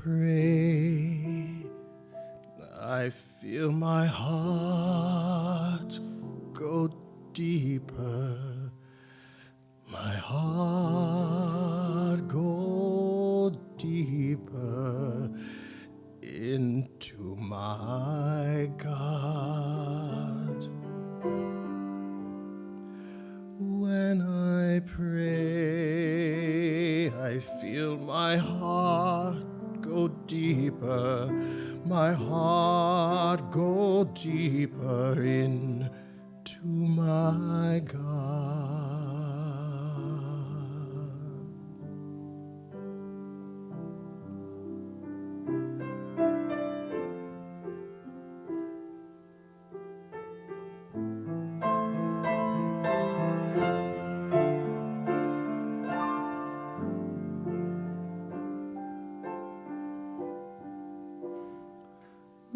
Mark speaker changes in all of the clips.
Speaker 1: pray, I feel my heart go deeper. My heart go deeper into my God. When I pray, I feel my heart go deeper. My heart go deeper into my God.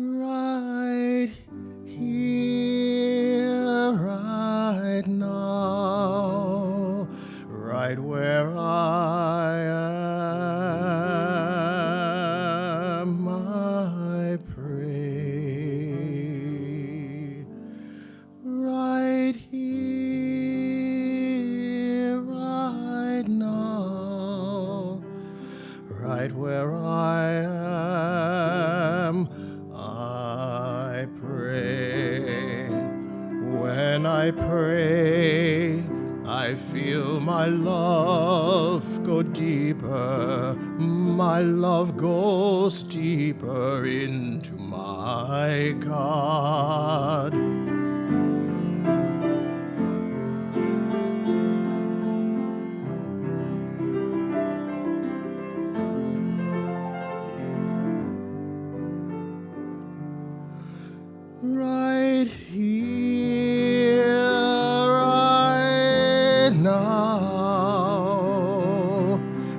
Speaker 1: Right here, right now, right where I am, I pray. Right here, right now, right where I am, I pray. When I pray, I feel my love go deeper. My love goes deeper into my God. Right here, right now,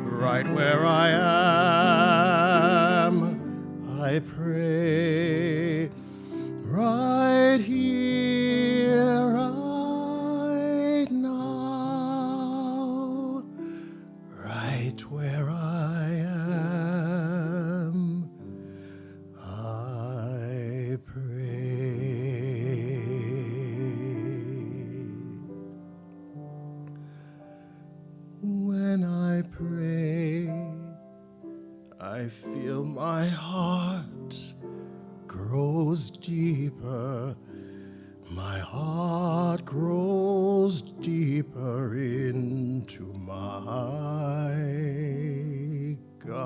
Speaker 1: right where I am, I pray. Right here, right now, right where I am, I pray. When I pray, I feel my heart grows deeper. My heart grows deeper into my God.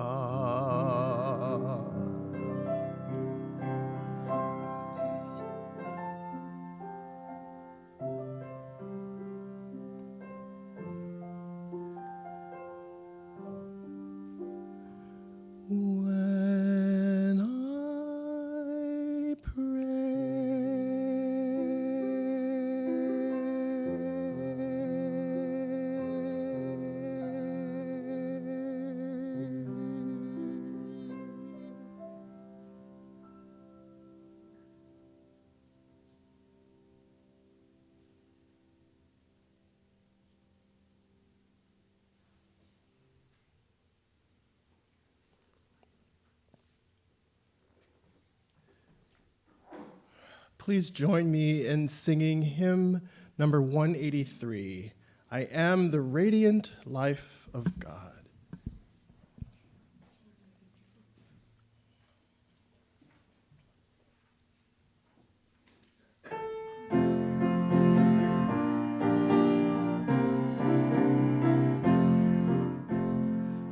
Speaker 1: When I Please join me in singing hymn number 183, I Am the Radiant Life of God.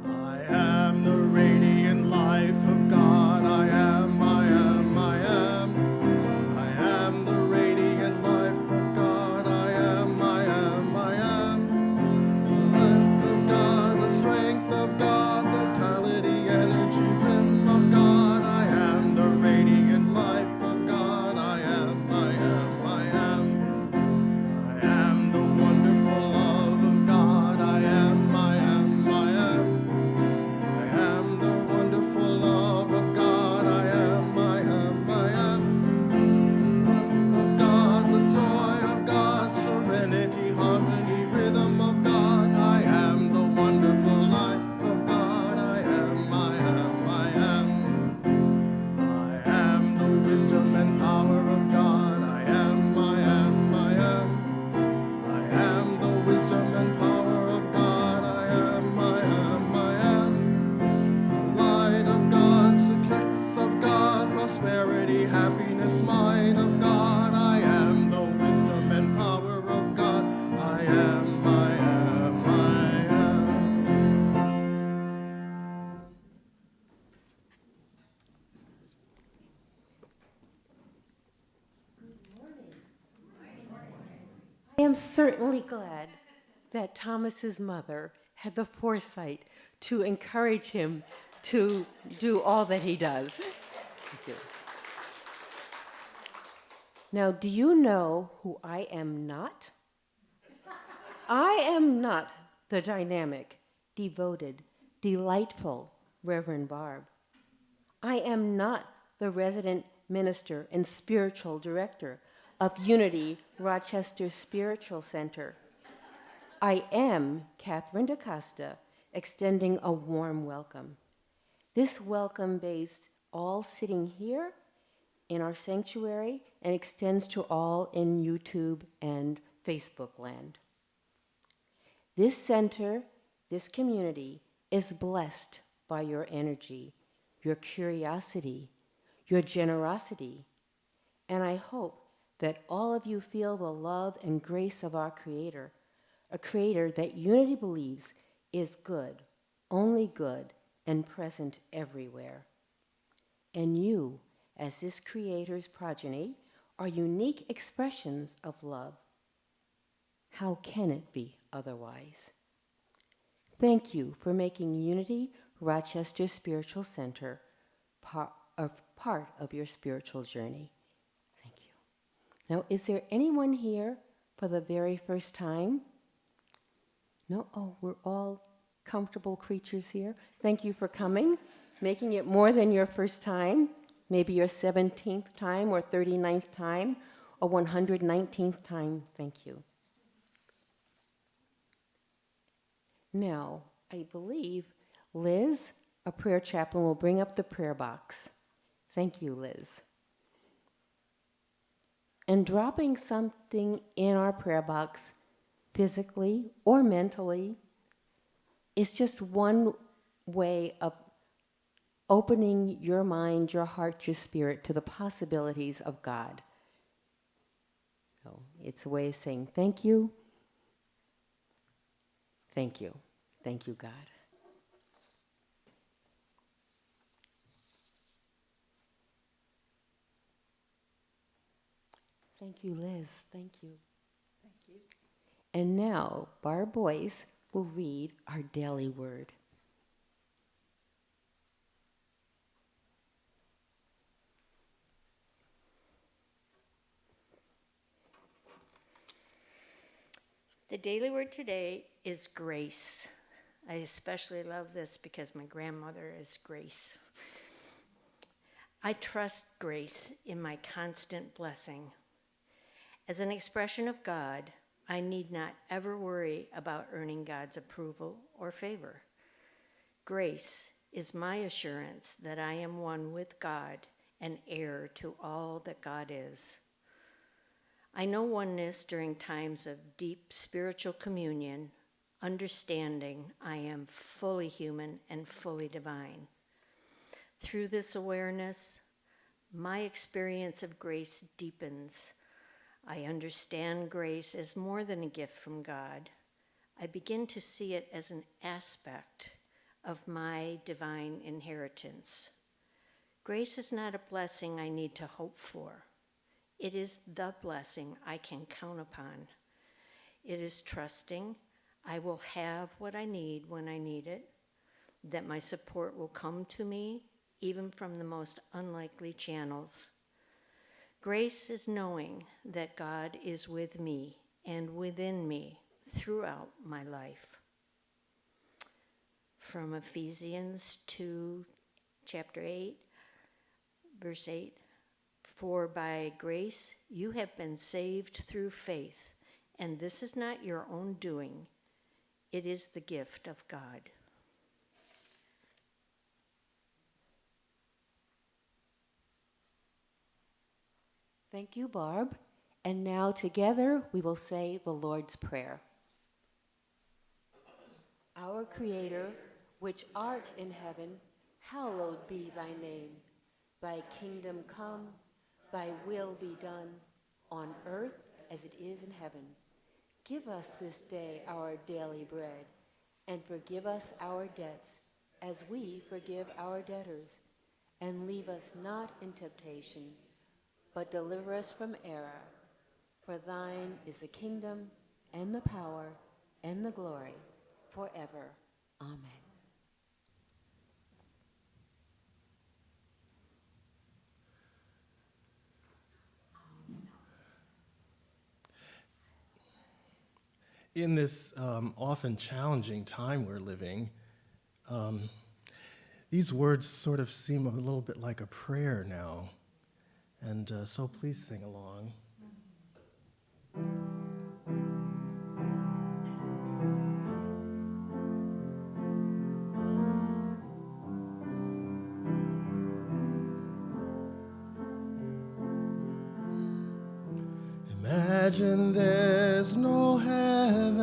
Speaker 1: I am the radiant life of God. I am, I am, I am. I am the radiant life of God. I am, I am, I am. The life of God, the strength
Speaker 2: am certainly glad that Thomas's mother had the foresight to encourage him to do all that he does. Thank you. Now, do you know who I am not? I am not the dynamic, devoted, delightful Reverend Barb. I am not the resident minister and spiritual director of Unity Rochester Spiritual Center. I am Catherine DaCosta, extending a warm welcome. This welcome bathes all sitting here in our sanctuary and extends to all in YouTube and Facebook land. This center, this community, is blessed by your energy, your curiosity, your generosity, and I hope that all of you feel the love and grace of our Creator, a Creator that Unity believes is good, only good, and present everywhere. And you, as this Creator's progeny, are unique expressions of love. How can it be otherwise? Thank you for making Unity Rochester Spiritual Center part of your spiritual journey. Thank you. Now, is there anyone here for the very first time? No? Oh, we're all comfortable creatures here. Thank you for coming, making it more than your first time, maybe your 17th time or 39th time or 119th time. Thank you. Now, I believe Liz, a prayer chaplain, will bring up the prayer box. Thank you, Liz. And dropping something in our prayer box, physically or mentally, is just one way of opening your mind, your heart, your spirit to the possibilities of God. So it's a way of saying thank you. Thank you. Thank you, God. Thank you, Liz. Thank you.
Speaker 3: Thank you.
Speaker 2: And now, Barb Boyce will read our daily word.
Speaker 3: The daily word today is grace. I especially love this because my grandmother is Grace. I trust grace in my constant blessing. As an expression of God, I need not ever worry about earning God's approval or favor. Grace is my assurance that I am one with God and heir to all that God is. I know oneness during times of deep spiritual communion, understanding I am fully human and fully divine. Through this awareness, my experience of grace deepens. I understand grace as more than a gift from God. I begin to see it as an aspect of my divine inheritance. Grace is not a blessing I need to hope for. It is the blessing I can count upon. It is trusting I will have what I need when I need it, that my support will come to me even from the most unlikely channels. Grace is knowing that God is with me and within me throughout my life. From Ephesians 2, chapter 8, verse 8, "For by grace you have been saved through faith, and this is not your own doing. It is the gift of God."
Speaker 2: Thank you, Barb. And now together we will say the Lord's Prayer. Our Creator, which art in heaven, hallowed be thy name. Thy kingdom come, thy will be done, on earth as it is in heaven. Give us this day our daily bread, and forgive us our debts, as we forgive our debtors. And leave us not in temptation, but deliver us from error. For thine is the kingdom, and the power, and the glory, forever. Amen.
Speaker 1: In this often challenging time we're living, these words sort of seem a little bit like a prayer now. And so please sing along. Imagine there's no heaven.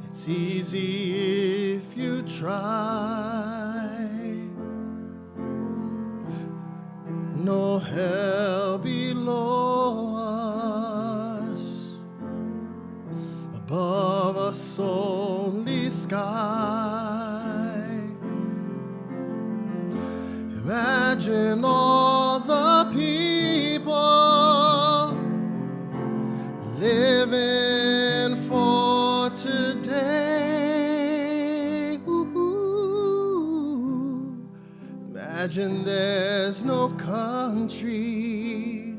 Speaker 1: It's easy if you try. No hell below us, above us only sky. Imagine all the people living for today. Ooh. Imagine there's no countries.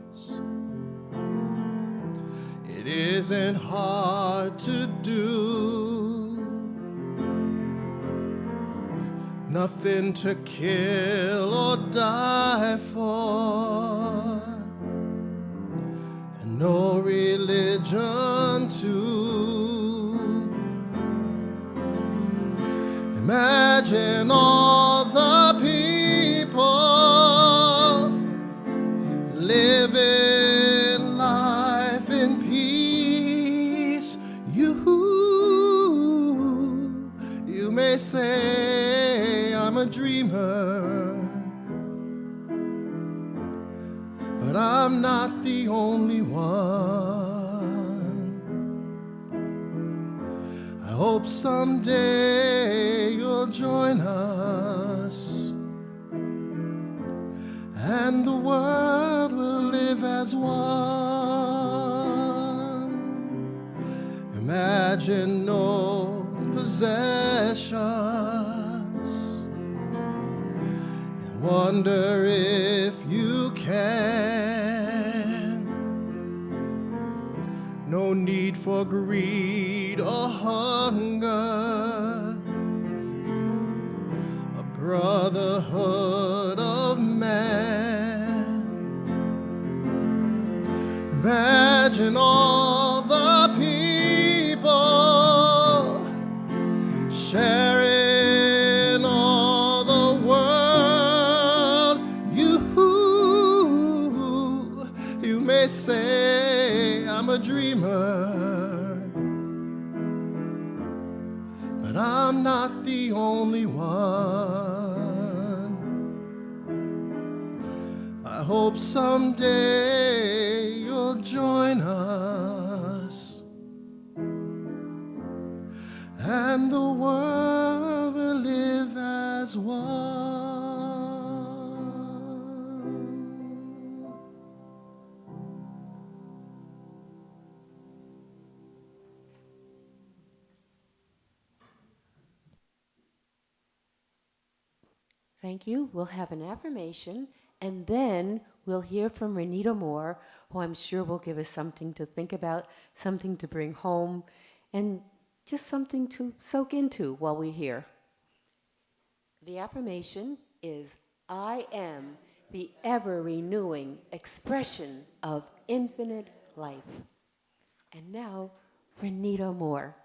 Speaker 1: It isn't hard to do. Nothing to kill or die for, and no religion too. Imagine all the people living life in peace. You may say I'm a dreamer, but I'm not the only one. I hope someday you'll join us, and the world will live as one. Imagine no possessions, and wonder if you can. No need for greed or hunger, a brotherhood of man. Imagine all the people sharing all the world. You may say I'm a dreamer, but I'm not the only one. I hope someday you'll join us, and the world will live as one.
Speaker 2: Thank you. We'll have an affirmation, and then we'll hear from Renita Moore, who I'm sure will give us something to think about, something to bring home, and just something to soak into while we're here. The affirmation is, I am the ever-renewing expression of infinite life. And now, Renita Moore.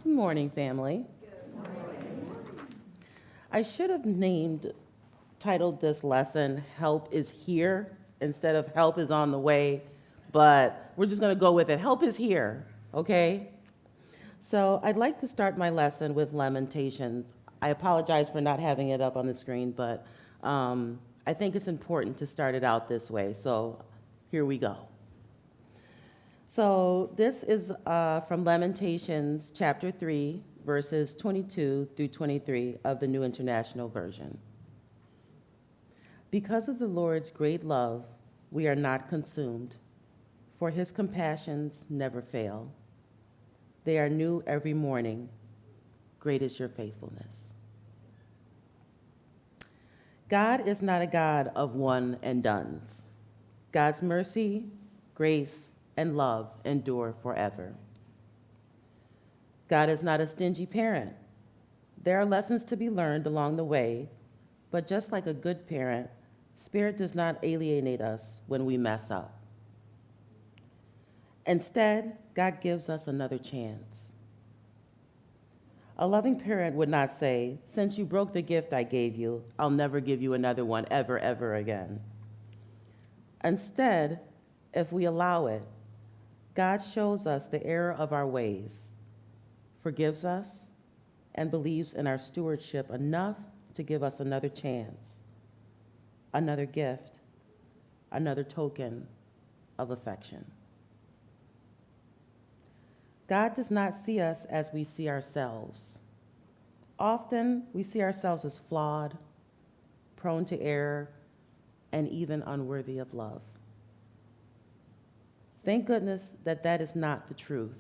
Speaker 4: Good morning, family. I should have titled this lesson, Help is Here, instead of Help is on the Way, but we're just going to go with it. Help is here, okay? So I'd like to start my lesson with Lamentations. I apologize for not having it up on the screen, but I think it's important to start it out this way, so here we go. So this is from Lamentations chapter 3, verses 22 through 23 of the New International Version. Because of the Lord's great love, we are not consumed, for his compassions never fail. They are new every morning. Great is your faithfulness. God is not a God of one and dones. God's mercy, grace, and love endure forever. God is not a stingy parent. There are lessons to be learned along the way, but just like a good parent, Spirit does not alienate us when we mess up. Instead, God gives us another chance. A loving parent would not say, "Since you broke the gift I gave you, I'll never give you another one ever, ever again." Instead, if we allow it, God shows us the error of our ways, forgives us, and believes in our stewardship enough to give us another chance, another gift, another token of affection. God does not see us as we see ourselves. Often, we see ourselves as flawed, prone to error, and even unworthy of love. Thank goodness that that is not the truth.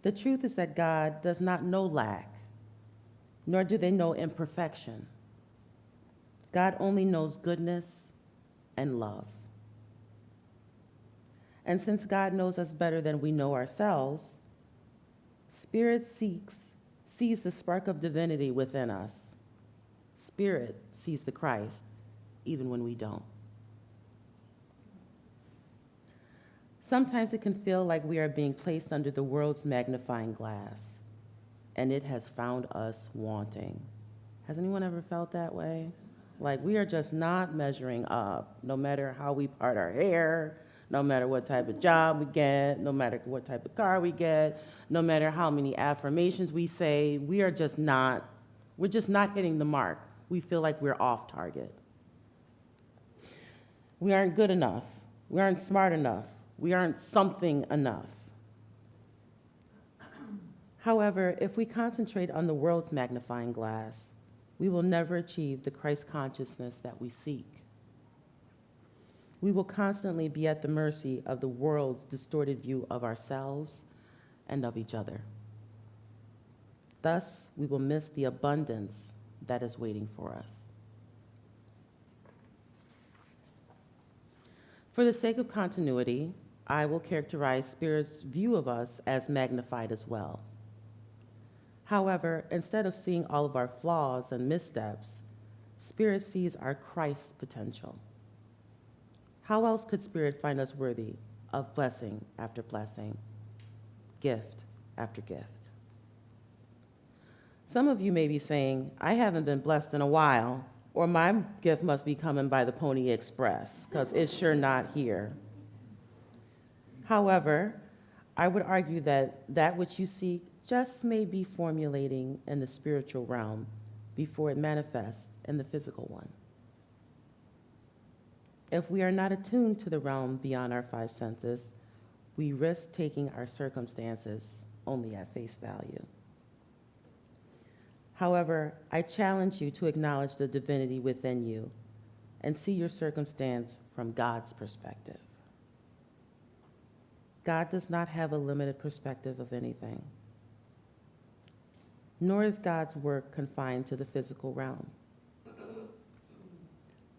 Speaker 4: The truth is that God does not know lack, nor do they know imperfection. God only knows goodness and love. And since God knows us better than we know ourselves, Spirit sees the spark of divinity within us. Spirit sees the Christ, even when we don't. Sometimes it can feel like we are being placed under the world's magnifying glass, and it has found us wanting. Has anyone ever felt that way? Like we are just not measuring up, no matter how we part our hair, no matter what type of job we get, no matter what type of car we get, no matter how many affirmations we say, we're just not hitting the mark. We feel like we're off target. We aren't good enough. We aren't smart enough. We aren't something enough. However, if we concentrate on the world's magnifying glass, we will never achieve the Christ consciousness that we seek. We will constantly be at the mercy of the world's distorted view of ourselves and of each other. Thus, we will miss the abundance that is waiting for us. For the sake of continuity, I will characterize Spirit's view of us as magnified as well. However, instead of seeing all of our flaws and missteps, Spirit sees our Christ potential. How else could Spirit find us worthy of blessing after blessing, gift after gift? Some of you may be saying, "I haven't been blessed in a while," or "my gift must be coming by the Pony Express, because it's sure not here." However, I would argue that that which you seek just may be formulating in the spiritual realm before it manifests in the physical one. If we are not attuned to the realm beyond our five senses, we risk taking our circumstances only at face value. However, I challenge you to acknowledge the divinity within you and see your circumstance from God's perspective. God does not have a limited perspective of anything, nor is God's work confined to the physical realm.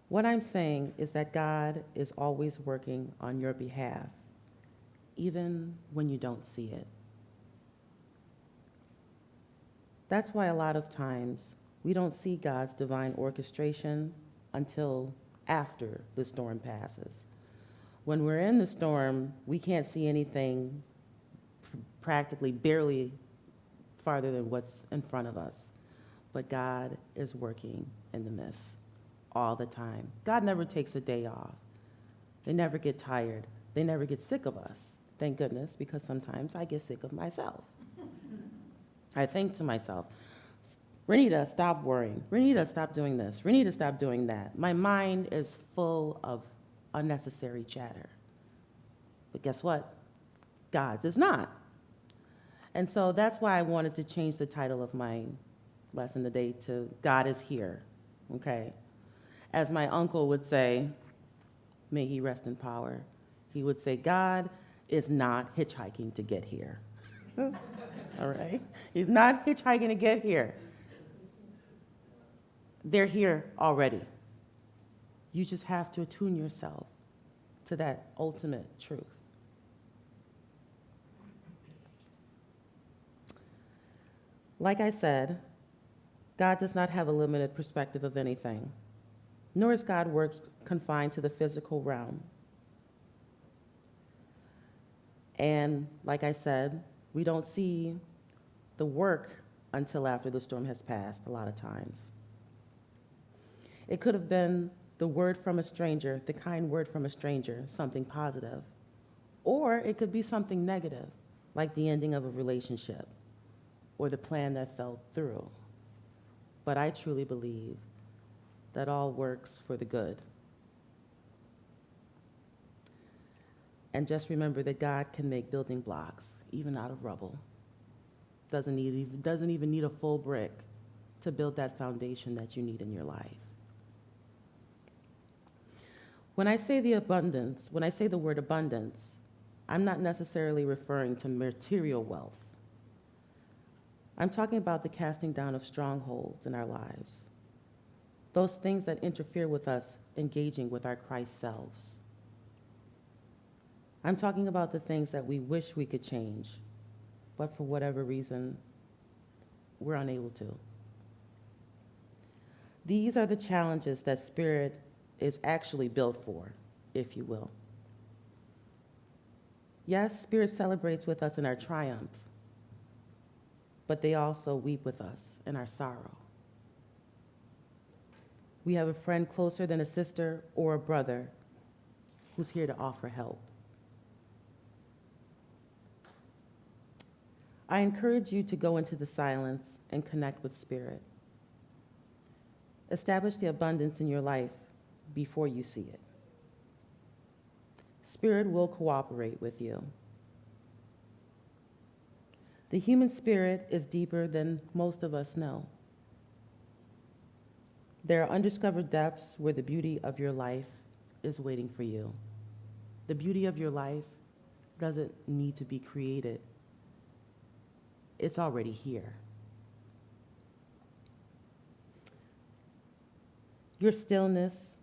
Speaker 4: What I'm saying is that God is always working on your behalf, even when you don't see it. That's why a lot of times we don't see God's divine orchestration until after the storm passes. When we're in the storm, we can't see anything practically barely farther than what's in front of us. But God is working in the midst all the time. God never takes a day off. They never get tired. They never get sick of us. Thank goodness, because sometimes I get sick of myself. I think to myself, "Renita, stop worrying. Renita, stop doing this. Renita, stop doing that." My mind is full of unnecessary chatter. But guess what? God's is not. And so that's why I wanted to change the title of my lesson today to "God is Here," okay? as my uncle would say, may he rest in power, he would say, God is not hitchhiking to get here. All right? He's not hitchhiking to get here. They're here already. You just have to attune yourself to that ultimate truth. Like I said, God does not have a limited perspective of anything, nor is God work confined to the physical realm. And like I said, we don't see the work until after the storm has passed a lot of times. It could have been the word from a stranger, the kind word from a stranger, something positive. Or it could be something negative, like the ending of a relationship or the plan that fell through. But I truly believe that all works for the good. And just remember that God can make building blocks, even out of rubble. Doesn't even need a full brick to build that foundation that you need in your life. When I say the word abundance, I'm not necessarily referring to material wealth. I'm talking about the casting down of strongholds in our lives, those things that interfere with us engaging with our Christ-selves. I'm talking about the things that we wish we could change, but for whatever reason, we're unable to. These are the challenges that Spirit is actually built for, if you will. Yes, Spirit celebrates with us in our triumph, but they also weep with us in our sorrow. We have a friend closer than a sister or a brother who's here to offer help. I encourage you to go into the silence and connect with Spirit. Establish the abundance in your life before you see it. Spirit will cooperate with you. The human spirit is deeper than most of us know. There are undiscovered depths where the beauty of your life is waiting for you. The beauty of your life doesn't need to be created. It's already here. Your stillness,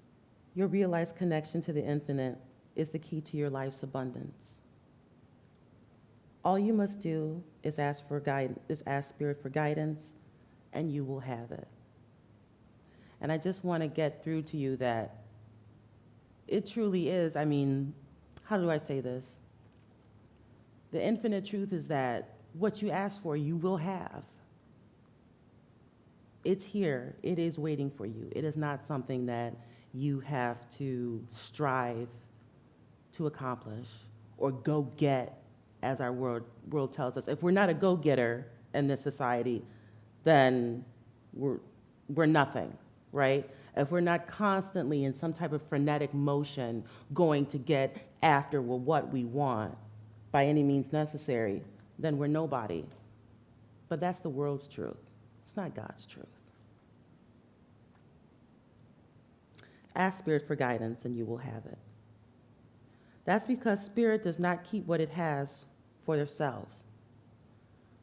Speaker 4: your realized connection to the infinite is the key to your life's abundance. All you must do is ask Spirit for guidance, and you will have it. And I just want to get through to you that it truly is, how do I say this? The infinite truth is that what you ask for, you will have. It's here. It is waiting for you. It is not something that you have to strive to accomplish or go get, as our world tells us. If we're not a go-getter in this society, then we're nothing, right? If we're not constantly in some type of frenetic motion going to get after what we want by any means necessary, then we're nobody. But that's the world's truth. It's not God's truth. Ask Spirit for guidance and you will have it. That's because Spirit does not keep what it has for themselves.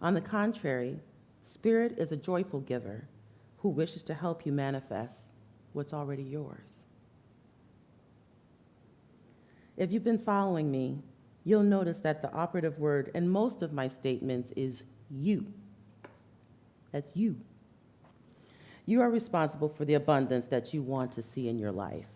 Speaker 4: On the contrary, Spirit is a joyful giver who wishes to help you manifest what's already yours. If you've been following me, you'll notice that the operative word in most of my statements is you. That's you. You are responsible for the abundance that you want to see in your life.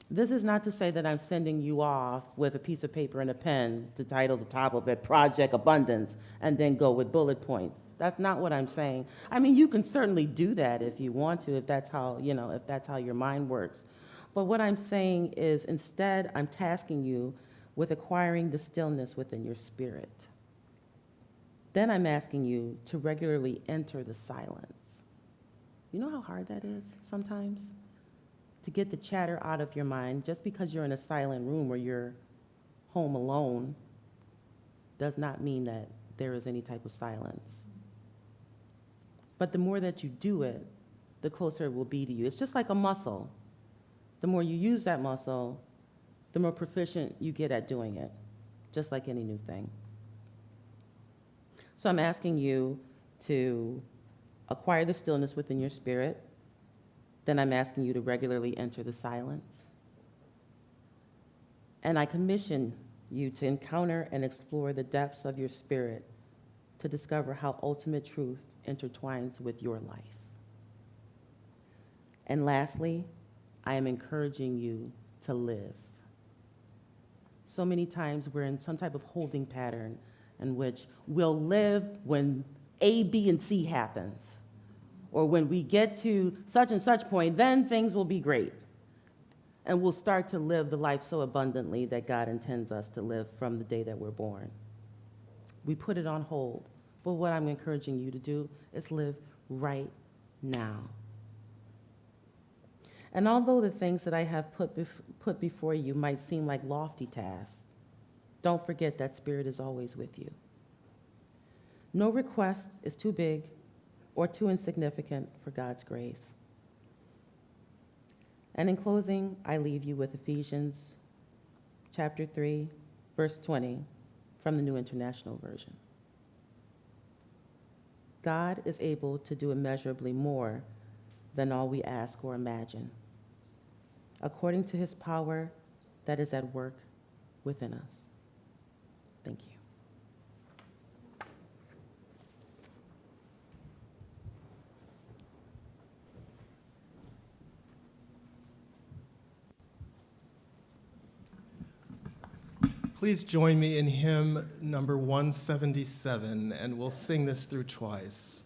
Speaker 4: This is not to say that I'm sending you off with a piece of paper and a pen to title the top of it, Project Abundance, and then go with bullet points. That's not what I'm saying. You can certainly do that if you want to, if that's how your mind works. But what I'm saying is instead, I'm tasking you with acquiring the stillness within your spirit. Then I'm asking you to regularly enter the silence. You know how hard that is sometimes? To get the chatter out of your mind. Just because you're in a silent room or you're home alone does not mean that there is any type of silence. But the more that you do it, the closer it will be to you. It's just like a muscle. The more you use that muscle, the more proficient you get at doing it, just like any new thing. So I'm asking you to acquire the stillness within your spirit. Then I'm asking you to regularly enter the silence. And I commission you to encounter and explore the depths of your spirit to discover how ultimate truth intertwines with your life. And lastly, I am encouraging you to live. So many times we're in some type of holding pattern in which we'll live when A, B, and C happens. Or when we get to such and such point, then things will be great. And we'll start to live the life so abundantly that God intends us to live from the day that we're born. We put it on hold. But what I'm encouraging you to do is live right now. And although the things that I have put before you might seem like lofty tasks, don't forget that Spirit is always with you. No request is too big or too insignificant for God's grace. And in closing, I leave you with Ephesians chapter 3, verse 20 from the New International Version. God is able to do immeasurably more than all we ask or imagine, according to his power that is at work within us. Thank you.
Speaker 1: Please join me in hymn number 177, and we'll sing this through twice.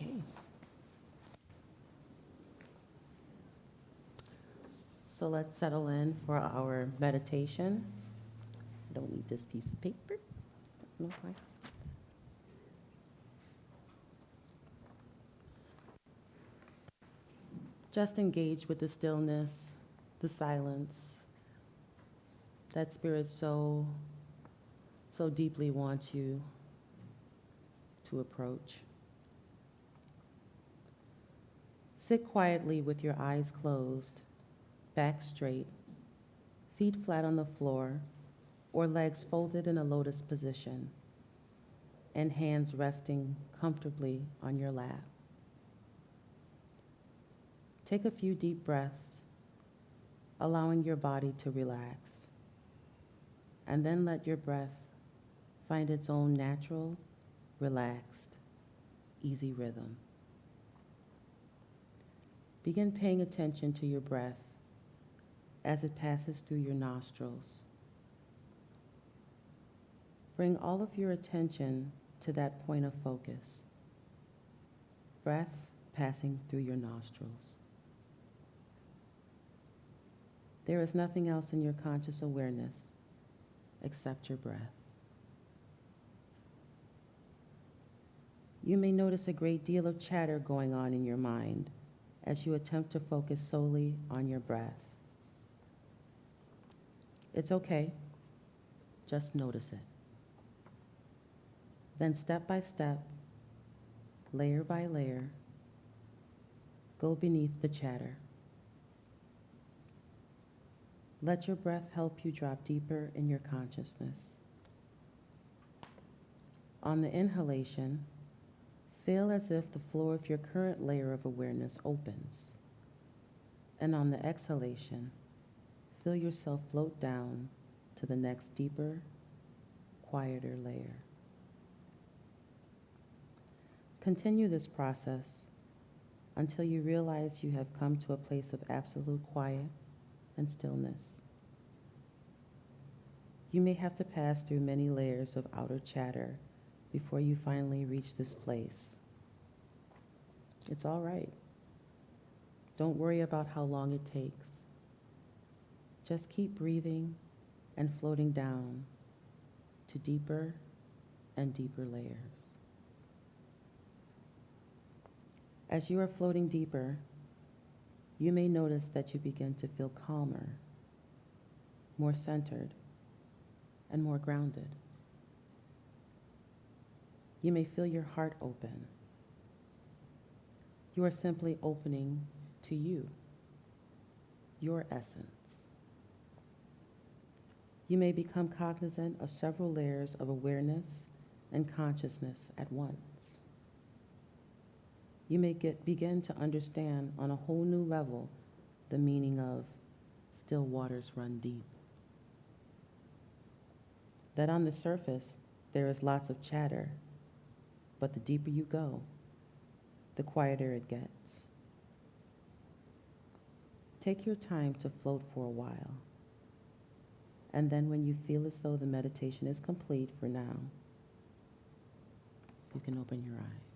Speaker 4: Okay. So let's settle in for our meditation. I don't need this piece of paper. No, fine. Just engage with the stillness, the silence that Spirit so deeply wants you to approach. Sit quietly with your eyes closed, back straight, feet flat on the floor, or legs folded in a lotus position, and hands resting comfortably on your lap. Take a few deep breaths, allowing your body to relax. And then let your breath find its own natural, relaxed, easy rhythm. Begin paying attention to your breath as it passes through your nostrils. Bring all of your attention to that point of focus. Breath passing through your nostrils. There is nothing else in your conscious awareness except your breath. You may notice a great deal of chatter going on in your mind as you attempt to focus solely on your breath. It's okay. Just notice it. Then step by step, layer by layer, go beneath the chatter. Let your breath help you drop deeper in your consciousness. On the inhalation, feel as if the floor of your current layer of awareness opens. And on the exhalation, feel yourself float down to the next deeper, quieter layer. Continue this process until you realize you have come to a place of absolute quiet and stillness. You may have to pass through many layers of outer chatter before you finally reach this place. It's all right. Don't worry about how long it takes. Just keep breathing and floating down to deeper and deeper layers. As you are floating deeper, you may notice that you begin to feel calmer, more centered, and more grounded. You may feel your heart open. You are simply opening to you, your essence. You may become cognizant of several layers of awareness and consciousness at once. You may begin to understand on a whole new level the meaning of still waters run deep. That on the surface, there is lots of chatter, but the deeper you go, the quieter it gets. Take your time to float for a while, and then when you feel as though the meditation is complete for now, you can open your eyes.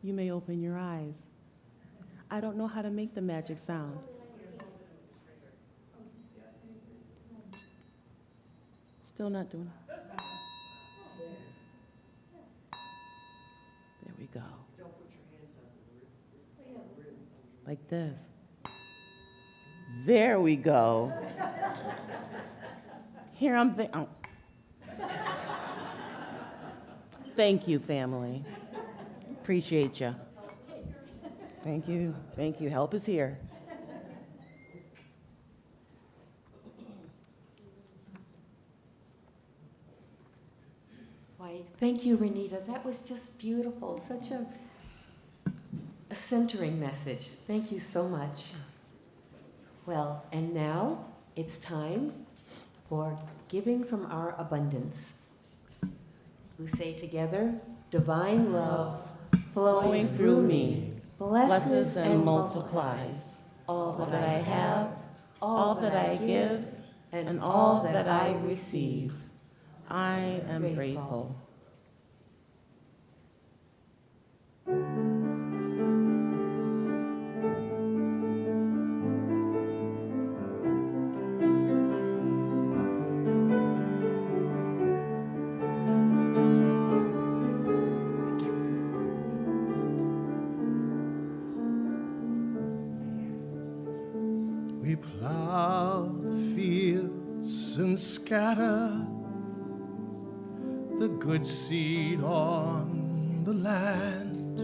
Speaker 4: You may open your eyes. I don't know how to make the magic sound. Still not doing it. There we go. Like this. There we go. Here I'm oh. Thank you, family. Appreciate you. Thank you. Thank you. Help is here.
Speaker 2: Why, thank you, Renita. That was just beautiful. Such a centering message. Thank you so much. Well, and now it's time for giving from our abundance. We say together, divine love flowing through me, blesses and multiplies all that I have, all that I give, and all that I receive.
Speaker 4: I am grateful.
Speaker 1: We plow the fields and scatter the good seed on the land,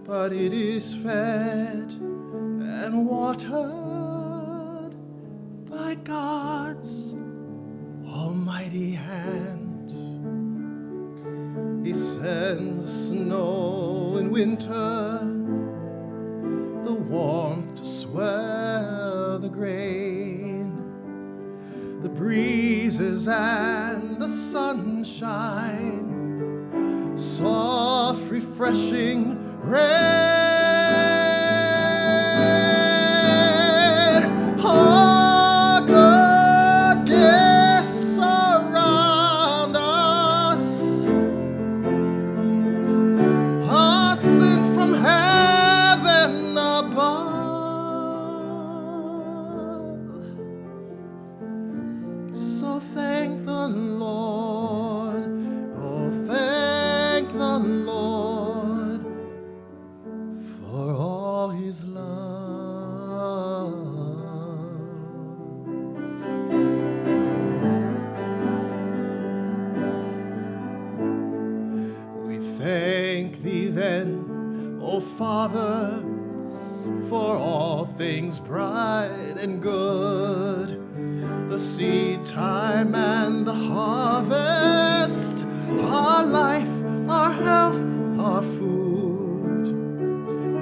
Speaker 1: but it is fed and watered by God's almighty hand. He sends snow in winter, the warmth to swell the grain, the breezes and the sunshine, soft, refreshing rain. Oh, good gifts surround us, sent from heaven above. So thank the Lord, oh thank the Lord for all his love. We thank thee then, O Father, for all things bright and good, the seed time and the harvest, our life, our health, our food.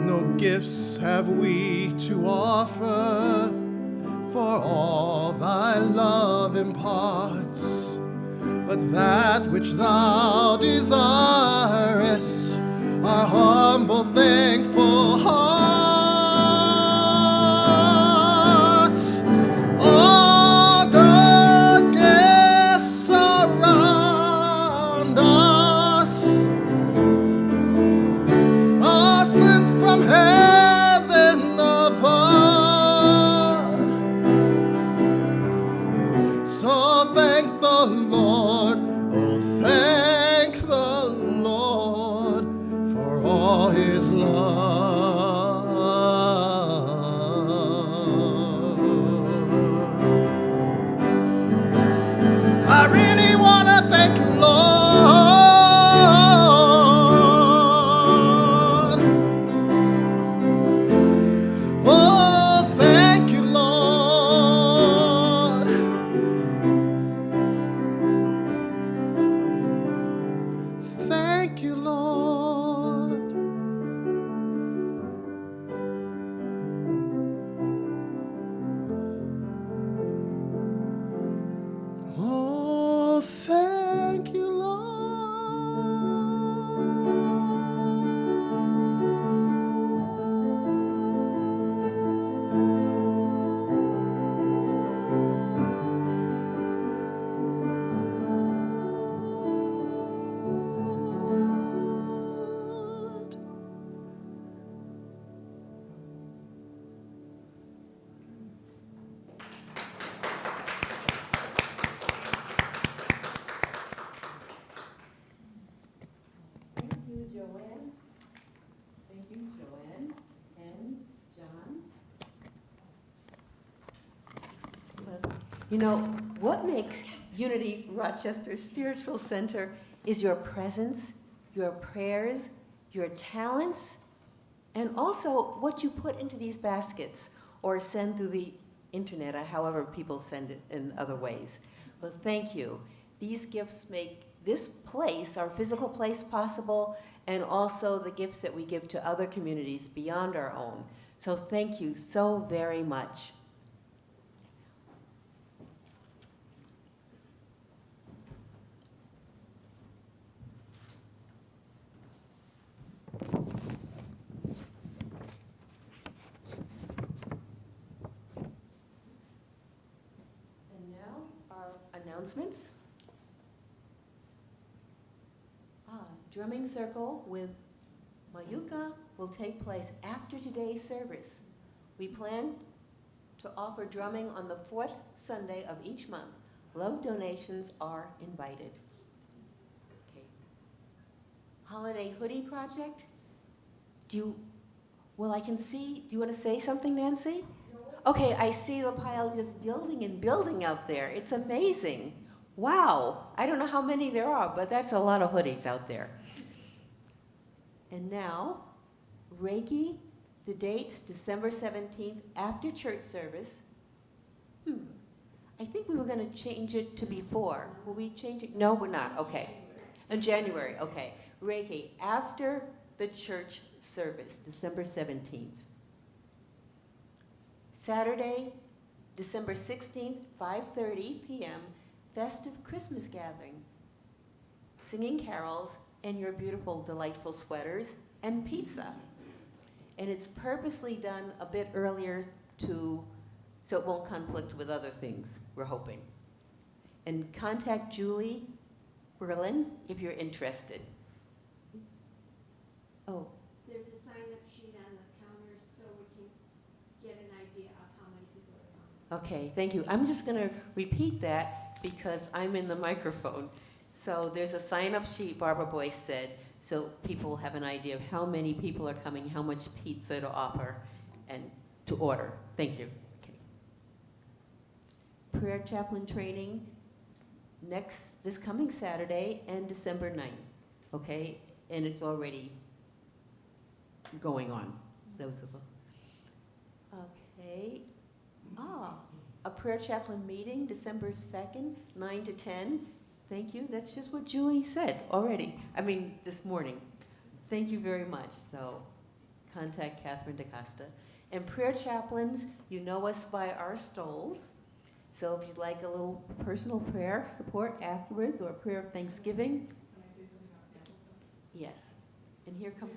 Speaker 1: No gifts have we to offer, for all thy love imparts, but that which thou desirest, our humble, thankful hearts. All good gifts surround us, are sent from heaven above. So thank the Lord, oh thank the Lord for all his love. I really want to thank you, Lord. Oh, thank you, Lord. Thank you, Lord. Oh,
Speaker 2: You know, what makes Unity Rochester Spiritual Center is your presence, your prayers, your talents, and also what you put into these baskets or send through the internet, or however people send it in other ways. Well, thank you. These gifts make this place, our physical place, possible, and also the gifts that we give to other communities beyond our own. So thank you so very much. And now our announcements. Drumming circle with Mayuka will take place after today's service. We plan to offer drumming on the fourth Sunday of each month. Love donations are invited. Okay. Holiday hoodie project. I can see, do you want to say something, Nancy? Okay, I see the pile just building and building out there. It's amazing. Wow, I don't know how many there are, but that's a lot of hoodies out there. And now, Reiki, the dates, December 17th, after church service. I think we were going to change it to before. Will we change it? No, we're not. Okay. In January, okay. Reiki, after the church service, December 17th. Saturday, December 16th, 5:30 p.m., festive Christmas gathering, singing carols, and your beautiful, delightful sweaters, and pizza. And it's purposely done a bit earlier so it won't conflict with other things, we're hoping. And contact Julie Berlin if you're interested. Oh.
Speaker 3: There's a sign-up sheet on the counter so we can get an idea of how many people are coming.
Speaker 2: Okay, thank you. I'm just going to repeat that because I'm in the microphone. So there's a sign-up sheet, Barbara Boyce said, so people have an idea of how many people are coming, how much pizza to offer, and to order. Thank you. Okay. Prayer chaplain training this coming Saturday and December 9th. Okay, and it's already going on. Okay. A prayer chaplain meeting, December 2nd, 9 to 10. Thank you. That's just what Julie said already. This morning. Thank you very much. So contact Catherine DaCosta. And prayer chaplains, you know us by our stoles. So if you'd like a little personal prayer support afterwards or a prayer of thanksgiving. Yes. And here comes...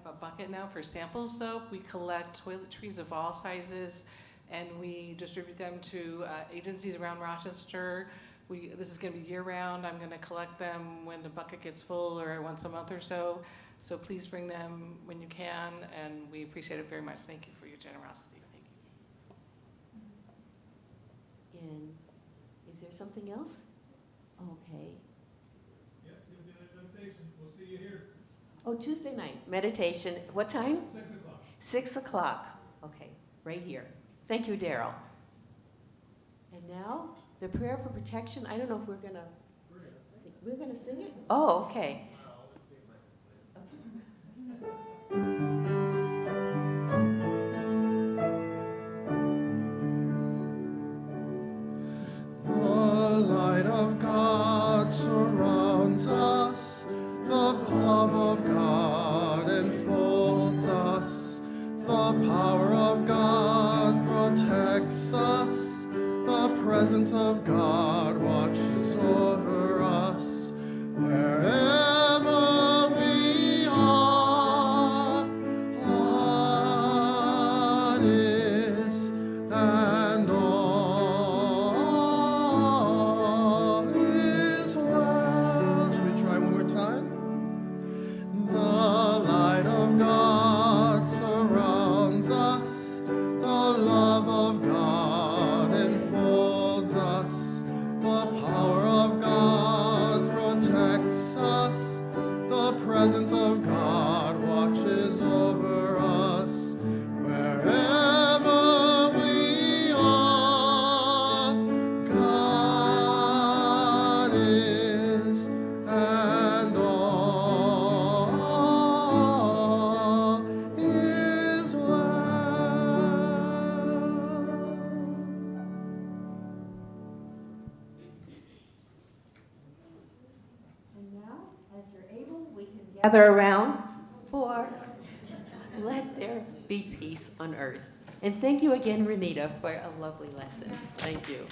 Speaker 5: A bucket now for sample soap. We collect toiletries of all sizes and we distribute them to agencies around Rochester. This is going to be year round. I'm going to collect them when the bucket gets full or once a month or so. So please bring them when you can, and we appreciate it very much. Thank you for your generosity. Thank you.
Speaker 2: And is there something else? Okay.
Speaker 6: Yeah, you'll do a meditation. We'll see you here.
Speaker 2: Oh, Tuesday night, meditation. What time?
Speaker 6: 6 o'clock.
Speaker 2: 6 o'clock. Okay, right here. Thank you, Daryl. And now, the prayer for protection. I don't know if we're going to... We're going to sing it? Oh, okay.
Speaker 1: The light of God surrounds us. The love of God enfolds us. The power of God protects us. The presence of God watches over us. Wherever we are, God is, and all is well. Should we try one more time? The light of God surrounds us. The love of God enfolds us.
Speaker 7: gather around for Let There Be Peace on Earth. And thank you again, Renita, for a lovely lesson. Thank you.